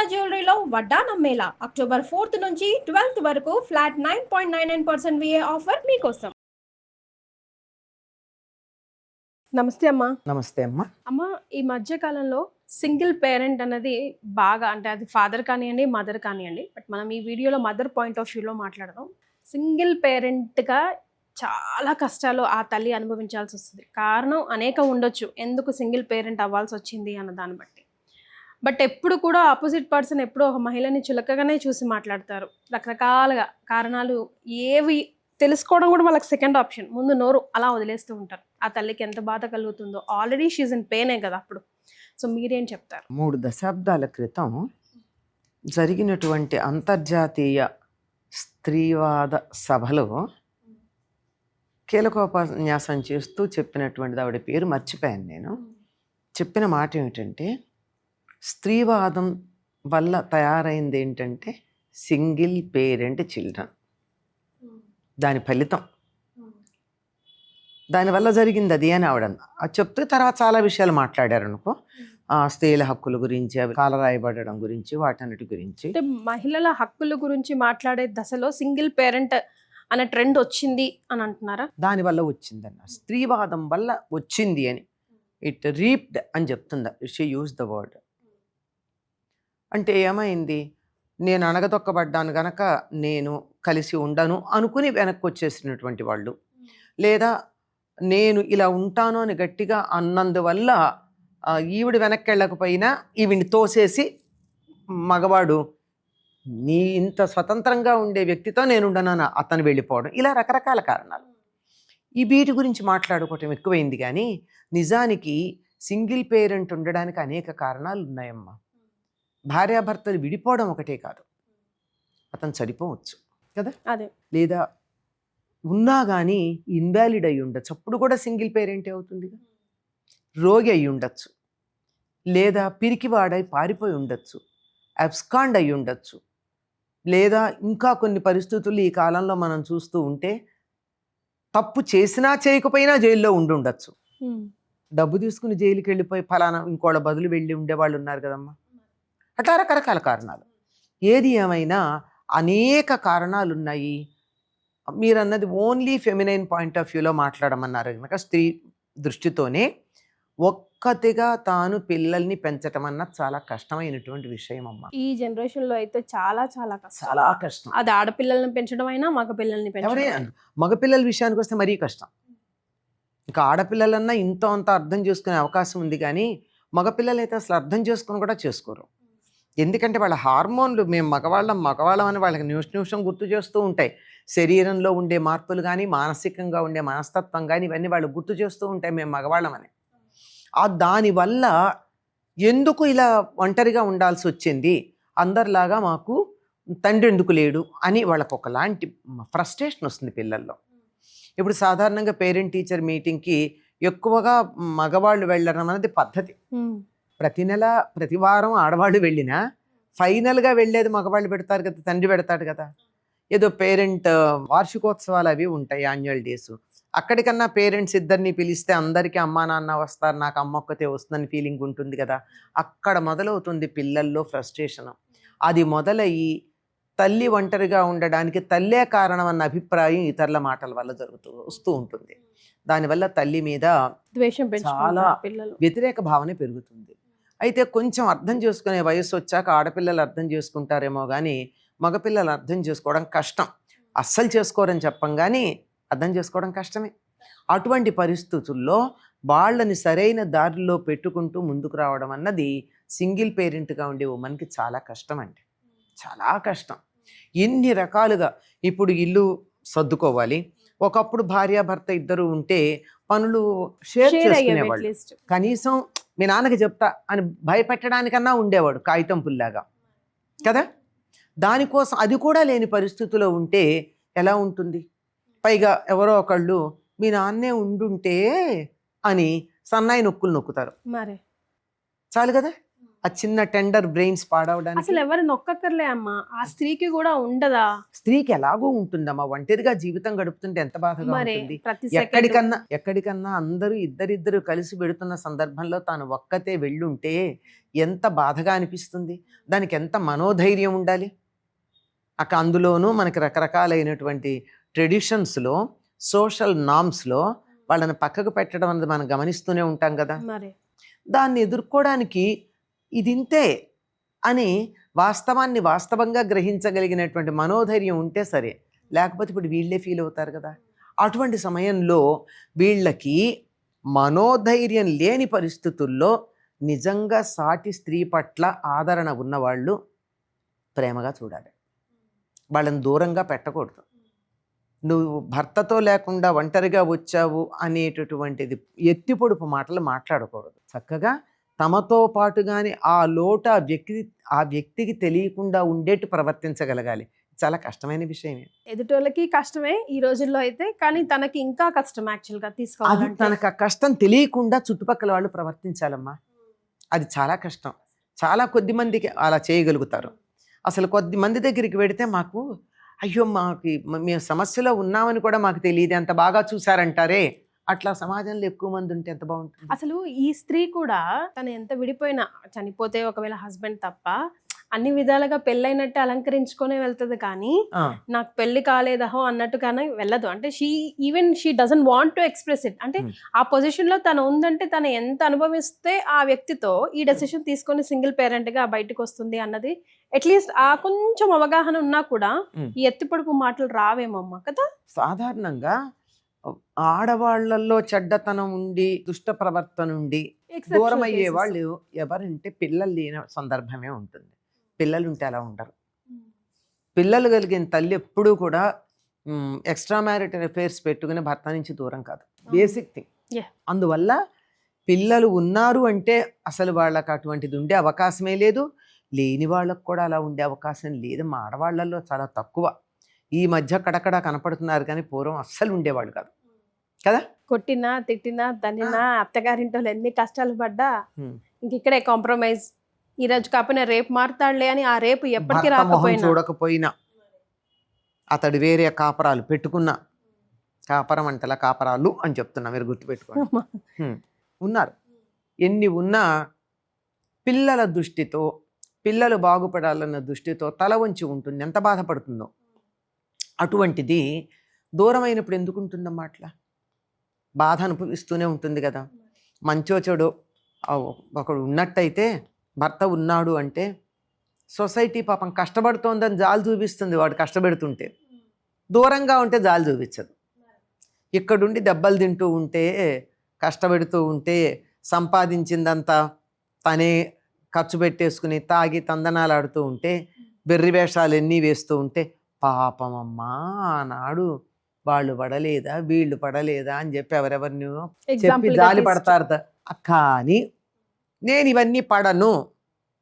జ్యువెలరీలో వడ్డానం Mela October 4th నుంచి 12th వరకు ఫ్లాట్ 9.99% విఏ ఆఫర్ మీకోసం. నమస్తే అమ్మా. నమస్తే అమ్మా. అమ్మ, ఈ మధ్య కాలంలో సింగిల్ పేరెంట్ అన్నది బాగా, అంటే అది ఫాదర్ కానివ్వండి, మదర్ కానివ్వండి, బట్ మనం ఈ వీడియోలో మదర్ పాయింట్ ఆఫ్ వ్యూలో మాట్లాడదాం. సింగిల్ పేరెంట్గా చాలా కష్టాలు ఆ తల్లి అనుభవించాల్సి వస్తుంది. కారణం అనేకం ఉండొచ్చు ఎందుకు సింగిల్ పేరెంట్ అవ్వాల్సి వచ్చింది అన్న దాన్ని బట్టి. బట్ ఎప్పుడు కూడా ఆపోజిట్ పర్సన్ ఎప్పుడూ ఒక మహిళని చులకగానే చూసి మాట్లాడతారు. రకరకాలుగా కారణాలు ఏవి తెలుసుకోవడం కూడా వాళ్ళకి సెకండ్ ఆప్షన్, ముందు నోరు అలా వదిలేస్తూ ఉంటారు. ఆ తల్లికి ఎంత బాధ కలుగుతుందో, ఆల్రెడీ షీజ్ ఇన్ పెయినే కదా అప్పుడు. సో మీరేం చెప్తారు? 3 దశాబ్దాల క్రితం జరిగినటువంటి అంతర్జాతీయ స్త్రీవాద సభలో కీలకోపన్యాసం చేస్తూ చెప్పినటువంటిది, ఆవిడ పేరు మర్చిపోయాను నేను. చెప్పిన మాట ఏమిటంటే, స్త్రీవాదం వల్ల తయారైంది ఏంటంటే సింగిల్ పేరెంట్ చిల్డ్రన్. దాని ఫలితం, దానివల్ల జరిగింది అది అని ఆవిడ అది చెప్తూ తర్వాత చాలా విషయాలు మాట్లాడారు అనుకో. స్త్రీల హక్కుల గురించి, అవి కాలరాయబడడం గురించి, వాటన్నిటి గురించి. అంటే మహిళల హక్కుల గురించి మాట్లాడే దశలో సింగిల్ పేరెంట్ అనే ట్రెండ్ వచ్చింది అని అంటున్నారా? దానివల్ల వచ్చిందన్న, స్త్రీవాదం వల్ల వచ్చింది అని. ఇట్ రీప్డ్ అని చెప్తుంది, షీ యూజ్ ద వర్డ్. అంటే ఏమైంది, నేను అణగదొక్కబడ్డాను గనక నేను కలిసి ఉండను అనుకుని వెనక్కి వచ్చేసినటువంటి వాళ్ళు, లేదా నేను ఇలా ఉంటాను అని గట్టిగా అన్నందువల్ల ఈవిడ వెనక్కి వెళ్ళకపోయినా ఈవిని తోసేసి మగవాడు నీ ఇంత స్వతంత్రంగా ఉండే వ్యక్తితో నేను ఉండను అతను వెళ్ళిపోవడం, ఇలా రకరకాల కారణాలు. ఈ వీటి గురించి మాట్లాడుకోవటం ఎక్కువైంది. కానీ నిజానికి సింగిల్ పేరెంట్ ఉండడానికి అనేక కారణాలు ఉన్నాయమ్మా. భార్యాభర్తలు విడిపోవడం ఒకటే కాదు, అతను చనిపోవచ్చు కదా, అదే, లేదా ఉన్నా కానీ ఇన్వాలిడ్ అయి ఉండొచ్చు, అప్పుడు కూడా సింగిల్ పేరెంటే అవుతుంది. రోగి అయి ఉండొచ్చు, లేదా పిరికివాడై పారిపోయి ఉండొచ్చు, అబ్స్కాండ్ అయి ఉండొచ్చు, లేదా ఇంకా కొన్ని పరిస్థితులు ఈ కాలంలో మనం చూస్తూ ఉంటే తప్పు చేసినా చేయకపోయినా జైల్లో ఉండొచ్చు. డబ్బు తీసుకుని జైలుకి వెళ్ళిపోయి ఫలానా ఇంకోళ్ళ బదులు వెళ్ళి ఉండేవాళ్ళు ఉన్నారు కదమ్మా. అట్లా రకరకాల కారణాలు. ఏది ఏమైనా అనేక కారణాలు ఉన్నాయి. మీరు అన్నది ఓన్లీ ఫెమినైన్ పాయింట్ ఆఫ్ వ్యూలో మాట్లాడమన్నారు కనుక, స్త్రీ దృష్టితోనే ఒక్కతిగా తాను పిల్లల్ని పెంచటం అన్నది చాలా కష్టమైనటువంటి విషయం అమ్మ. ఈ జనరేషన్లో అయితే చాలా చాలా కష్టం, చాలా కష్టం. అది ఆడపిల్లల్ని పెంచడం అయినా మగ పిల్లల్ని పెంచడం. మగపిల్లల విషయానికి వస్తే మరీ కష్టం. ఇంకా ఆడపిల్లలన్నా ఇంత అంత అర్థం చేసుకునే అవకాశం ఉంది, కానీ మగపిల్లలు అయితే అసలు అర్థం చేసుకుని కూడా చేసుకోరు. ఎందుకంటే వాళ్ళ హార్మోన్లు, మేము మగవాళ్ళం అని వాళ్ళకి నిమిషం గుర్తు చేస్తూ ఉంటాయి. శరీరంలో ఉండే మార్పులు కానీ, మానసికంగా ఉండే మనస్తత్వం కానీ, ఇవన్నీ వాళ్ళు గుర్తు చేస్తూ ఉంటాయి మేము మగవాళ్ళమని. దానివల్ల ఎందుకు ఇలా ఒంటరిగా ఉండాల్సి వచ్చింది, అందరిలాగా మాకు తండ్రి ఎందుకు లేడు అని వాళ్ళకు ఒకలాంటి ఫ్రస్ట్రేషన్ వస్తుంది పిల్లల్లో. ఇప్పుడు సాధారణంగా పేరెంట్ టీచర్ మీటింగ్కి ఎక్కువగా మగవాళ్ళు వెళ్ళడం అనేది పద్ధతి. ప్రతి నెల ప్రతి వారం ఆడవాళ్ళు వెళ్ళినా ఫైనల్గా వెళ్ళేది మగవాళ్ళు పెడతారు కదా, తండ్రి పెడతాడు కదా. ఏదో పేరెంట్ వార్షికోత్సవాలు అవి ఉంటాయి, యాన్యువల్ డేస్. అక్కడికన్నా పేరెంట్స్ ఇద్దరిని పిలిస్తే అందరికీ అమ్మా నాన్న వస్తారు, నాకు అమ్మ ఒక్కతే వస్తుందని ఫీలింగ్ ఉంటుంది కదా. అక్కడ మొదలవుతుంది పిల్లల్లో ఫ్రస్ట్రేషన్. అది మొదలయ్యి తల్లి ఒంటరిగా ఉండడానికి తల్లే కారణం అన్న అభిప్రాయం ఇతరుల మాటల వల్ల వస్తూ ఉంటుంది. దానివల్ల తల్లి మీద ద్వేషం, చాలా వ్యతిరేక భావన పెరుగుతుంది. అయితే కొంచెం అర్థం చేసుకునే వయసు వచ్చాక ఆడపిల్లలు అర్థం చేసుకుంటారేమో కానీ మగపిల్లలు అర్థం చేసుకోవడం కష్టం. అస్సలు చేసుకోరని చెప్పం కానీ అర్థం చేసుకోవడం కష్టమే. అటువంటి పరిస్థితుల్లో వాళ్ళని సరైన దారిలో పెట్టుకుంటూ ముందుకు రావడం అన్నది సింగిల్ పేరెంట్గా ఉండే ఉమెన్కి చాలా కష్టం అండి, చాలా కష్టం. ఎన్ని రకాలుగా ఇప్పుడు ఇల్లు సర్దుకోవాలి. ఒకప్పుడు భార్యాభర్త ఇద్దరు ఉంటే పనులు షేర్ చేసుకునేవాళ్ళు. కనీసం మీ నాన్నకి చెప్తా అని భయపెట్టడానికన్నా ఉండేవాడు, కాగితం పుల్లాగా కదా. దానికోసం అది కూడా లేని పరిస్థితిలో ఉంటే ఎలా ఉంటుంది? పైగా ఎవరో ఒకళ్ళు మీ నాన్నే ఉండుంటే అని సన్నాయి నొక్కులు నొక్కుతారు, మరి చాలు కదా. ఆ చిన్న టెండర్ బ్రెయిన్స్ పాడవడానికి. అసలు ఎవరు నొక్కక్కర్లే అమ్మా, ఆ స్త్రీకి కూడా ఉండదా? స్త్రీకి ఎలాగో ఉంటుందమ్మా, ఒంటరిగా జీవితం గడుపుతుంటే ఎంత బాధగా మరి ఉంటుంది. ప్రతి ఎక్కడికన్నా అందరూ ఇద్దరిద్దరు కలిసి వెడుతున్న సందర్భంలో తాను ఒక్కతే వెళ్ళుంటే ఎంత బాధగా అనిపిస్తుంది. దానికి ఎంత మనోధైర్యం ఉండాలి. అందులోనూ మనకి రకరకాలైనటువంటి ట్రెడిషన్స్లో, సోషల్ నామ్స్లో వాళ్ళని పక్కకు పెట్టడం అనేది మనం గమనిస్తూనే ఉంటాం కదా. మరి దాన్ని ఎదుర్కోవడానికి ఇదింతే అని వాస్తవాన్ని వాస్తవంగా గ్రహించగలిగినటువంటి మనోధైర్యం ఉంటే సరే, లేకపోతే ఇప్పుడు వీళ్ళే ఫీల్ అవుతారు కదా. అటువంటి సమయంలో వీళ్ళకి మనోధైర్యం లేని పరిస్థితుల్లో నిజంగా సాటి స్త్రీ పట్ల ఆదరణ ఉన్నవాళ్ళు ప్రేమగా చూడాలి, వాళ్ళని దూరంగా పెట్టకూడదు. నువ్వు భర్తతో లేకుండా ఒంటరిగా వచ్చావు అనేటటువంటిది ఎత్తిపొడుపు మాటలు మాట్లాడకూడదు. చక్కగా తమతో పాటుగానే ఆ లోటు ఆ వ్యక్తికి తెలియకుండా ఉండేట్టు ప్రవర్తించగలగాలి. చాలా కష్టమైన విషయమే. ఎదుటోళ్ళకి కష్టమే ఈ రోజుల్లో అయితే, కానీ తనకి ఇంకా కష్టం యాక్చువల్గా అది తీసుకోవాలంటే. తనకు ఆ కష్టం తెలియకుండా చుట్టుపక్కల వాళ్ళు ప్రవర్తించాలమ్మా. అది చాలా కష్టం. చాలా కొద్ది మందికి అలా చేయగలుగుతారు. అసలు కొద్ది మంది దగ్గరికి వెడితే మాకు అయ్యో మేము సమస్యలో ఉన్నామని కూడా మాకు తెలియదు, ఎంత బాగా చూసారంటారే. అట్లా సమాజంలో ఎక్కువ మంది ఉంటే ఎంత బాగుంటుంది. అసలు ఈ స్త్రీ కూడా తను ఎంత విడిపోయినా, చనిపోతే ఒకవేళ హస్బెండ్ తప్ప, అన్ని విధాలుగా పెళ్ళైనట్టు అలంకరించుకొని వెళ్తుంది, కానీ నాకు పెళ్లి కాలేదహో అన్నట్టుగానే వెళ్ళదు. అంటే she doesn't want to express it. అంటే ఆ పొజిషన్ లో తను ఉందంటే తను ఎంత అనుభవిస్తే ఆ వ్యక్తితో ఈ డెసిషన్ తీసుకొని సింగిల్ పేరెంట్ గా బయటకు వస్తుంది అన్నది అట్లీస్ట్ ఆ కొంచెం అవగాహన ఉన్నా కూడా ఈ ఎత్తిపొడుపు మాటలు రావేమమ్మా కదా. సాధారణంగా ఆడవాళ్లలో చెడ్డతనం ఉండి దుష్ట ప్రవర్తన ఉండి దూరం అయ్యే వాళ్ళు ఎవరంటే పిల్లలు లేని సందర్భమే ఉంటుంది. పిల్లలు ఉంటే అలా ఉండరు. పిల్లలు కలిగిన తల్లి ఎప్పుడూ కూడా ఎక్స్ట్రా మ్యారిటల్ అఫైర్స్ పెట్టుకుని భర్త నుంచి దూరం కాదు, బేసిక్ థింగ్. అందువల్ల పిల్లలు ఉన్నారు అంటే అసలు వాళ్ళకి అటువంటిది ఉండే అవకాశమే లేదు. లేని వాళ్ళకు కూడా అలా ఉండే అవకాశం లేదు. మా ఆడవాళ్లలో చాలా తక్కువ. ఈ మధ్య అక్కడక్కడ కనపడుతున్నారు, కానీ పూర్వం అస్సలు ఉండేవాళ్ళు కాదు కదా. కొట్టినా తిట్టినా తన్నినా అత్తగారింటో ఎన్ని కష్టాలు పడ్డా ఇంక ఇక్కడే కాంప్రమైజ్. ఈ రోజు కాకపోయినా రేపు మారుతాడులే అని ఆ రేపు ఎప్పటికీ రాకపోయినా చూడకపోయినా అతడు వేరే కాపరాలు పెట్టుకున్నా, కాపరం అంటలా కాపరాలు అని చెప్తున్నా, మీరు గుర్తుపెట్టుకోండి. ఉన్నారు. ఎన్ని ఉన్నా పిల్లల దృష్టితో, పిల్లలు బాగుపడాలన్న దృష్టితో తల వంచి ఉంటుంది. ఎంత బాధపడుతుందో. అటువంటిది దూరమైనప్పుడు ఎందుకు ఉంటుందమ్మా అట్లా? బాధ అనుభవిస్తూనే ఉంటుంది కదా. మంచో చెడో ఒకడు ఉన్నట్టయితే, భర్త ఉన్నాడు అంటే సొసైటీ పాపం కష్టపడుతోందని జాలి చూపిస్తుంది వాడు కష్టపెడుతుంటే. దూరంగా ఉంటే జాలి చూపించదు. ఇక్కడుండి దెబ్బలు తింటూ ఉంటే, కష్టపెడుతూ ఉంటే, సంపాదించిందంతా తనే ఖర్చు పెట్టేసుకుని తాగి తందనాలు ఆడుతూ ఉంటే, బెర్రి వేషాలు ఎన్ని వేస్తూ ఉంటే, పాపమమ్మా ఆనాడు వాళ్ళు పడలేదా వీళ్ళు పడలేదా అని చెప్పి ఎవరెవరిని చెప్పి జాలి పడతారు. కానీ నేను ఇవన్నీ పడను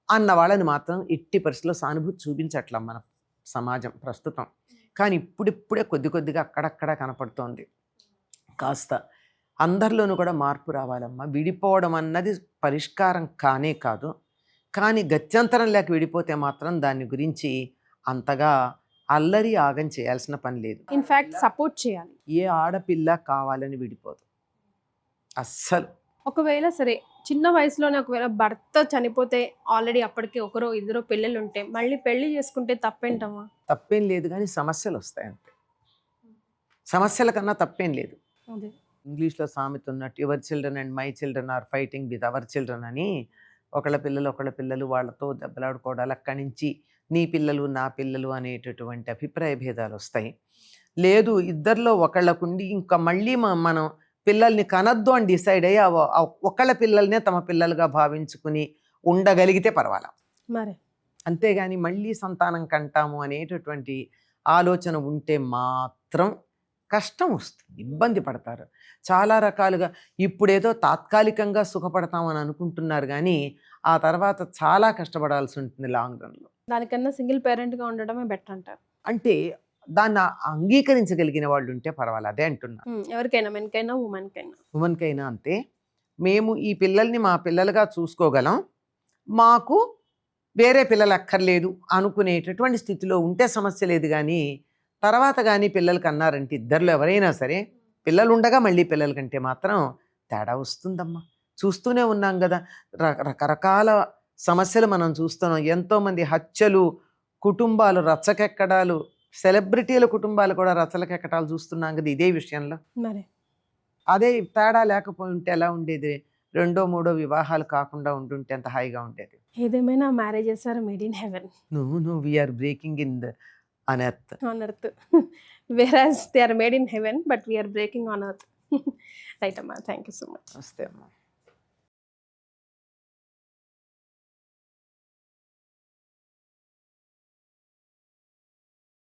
అన్న వాళ్ళని మాత్రం ఎట్టి పరిస్థితుల్లో సానుభూతి చూపించట్లా మన సమాజం ప్రస్తుతం. కానీ ఇప్పుడిప్పుడే కొద్ది కొద్దిగా అక్కడక్కడ కనపడుతోంది. కాస్త అందరిలోనూ కూడా మార్పు రావాలమ్మా. విడిపోవడం అన్నది పరిష్కారం కానే కాదు. కానీ గత్యంతరం లేక విడిపోతే మాత్రం దాని గురించి అంతగా అల్లరి ఆగం చేయాల్సిన పని లేదు. ఇన్ఫాక్ట్ సపోర్ట్ చేయాలి. ఏ ఆడపిల్ల కావాలని విడిపోదు అస్సలు. ఒకవేళ సరే చిన్న వయసులోనే ఒకవేళ భర్త చనిపోతే ఆల్రెడీ అప్పటికి ఒకరో ఇద్దరు పిల్లలు ఉంటే మళ్ళీ పెళ్లి చేసుకుంటే తప్పేంటమ్మా? తప్పేం లేదు, కానీ సమస్యలు వస్తాయి అంతే. సమస్యల కన్నా తప్పేం లేదు. ఇంగ్లీష్లో సామెత ఉన్నట్టు your children and my children are fighting with our children అని. ఒకళ్ళ పిల్లలు వాళ్ళతో దెబ్బలాడుకోవడాలు, అక్కడి నుంచి నీ పిల్లలు నా పిల్లలు అనేటటువంటి అభిప్రాయ భేదాలు వస్తాయి. లేదు ఇద్దరిలో ఒకళ్ళకుండి ఇంకా మళ్ళీ మనం పిల్లల్ని కనద్దు అని డిసైడ్ అయ్యి ఒకళ్ళ పిల్లల్నే తమ పిల్లలుగా భావించుకుని ఉండగలిగితే పర్వాలా. మరి అంతేగాని మళ్ళీ సంతానం కంటాము అనేటటువంటి ఆలోచన ఉంటే మాత్రం కష్టం వస్తుంది, ఇబ్బంది పడతారు చాలా రకాలుగా. ఇప్పుడేదో తాత్కాలికంగా సుఖపడతామని అనుకుంటున్నారు, కానీ ఆ తర్వాత చాలా కష్టపడాల్సి ఉంటుంది లాంగ్ రన్లో. దానికన్నా సింగిల్ పేరెంట్గా ఉండడమే బెటర్ అంటారు. అంటే దాన్ని అంగీకరించగలిగిన వాళ్ళు ఉంటే పర్వాలేదు, అదే అంటున్నా. ఎవరికైనా మెన్కైనా ఉమెన్కైనా అంతే. మేము ఈ పిల్లల్ని మా పిల్లలుగా చూసుకోగలం, మాకు వేరే పిల్లలు అక్కర్లేదు అనుకునేటటువంటి స్థితిలో ఉంటే సమస్య లేదు. కానీ తర్వాత కానీ పిల్లలకి అన్నారంటే ఇద్దరిలో ఎవరైనా సరే పిల్లలు ఉండగా మళ్ళీ పిల్లల కంటే మాత్రం తేడా వస్తుందమ్మా. చూస్తూనే ఉన్నాం కదా, రకరకాల సమస్యలు మనం చూస్తున్నాం. ఎంతోమంది హత్యలు, కుటుంబాలు రచ్చకెక్కడాలు, సెలబ్రిటీల కుటుంబాలు కూడా రచ్చలకెక్కడాలు చూస్తున్నాం కదా ఇదే విషయంలో. మరి అదే తేడా లేకపోయి ఉంటే ఎలా ఉండేది? 2, 3 వివాహాలు కాకుండా ఉండుంటే ఎంత హాయిగా ఉండేది. ఏదేమైనా marriages are made in heaven, No, we are breaking in the on earth. On earth. whereas they are made in heaven but we are breaking on earth. Right అమ్మా, థ్యాంక్ యూ సో మచ్. వస్తే అమ్మా.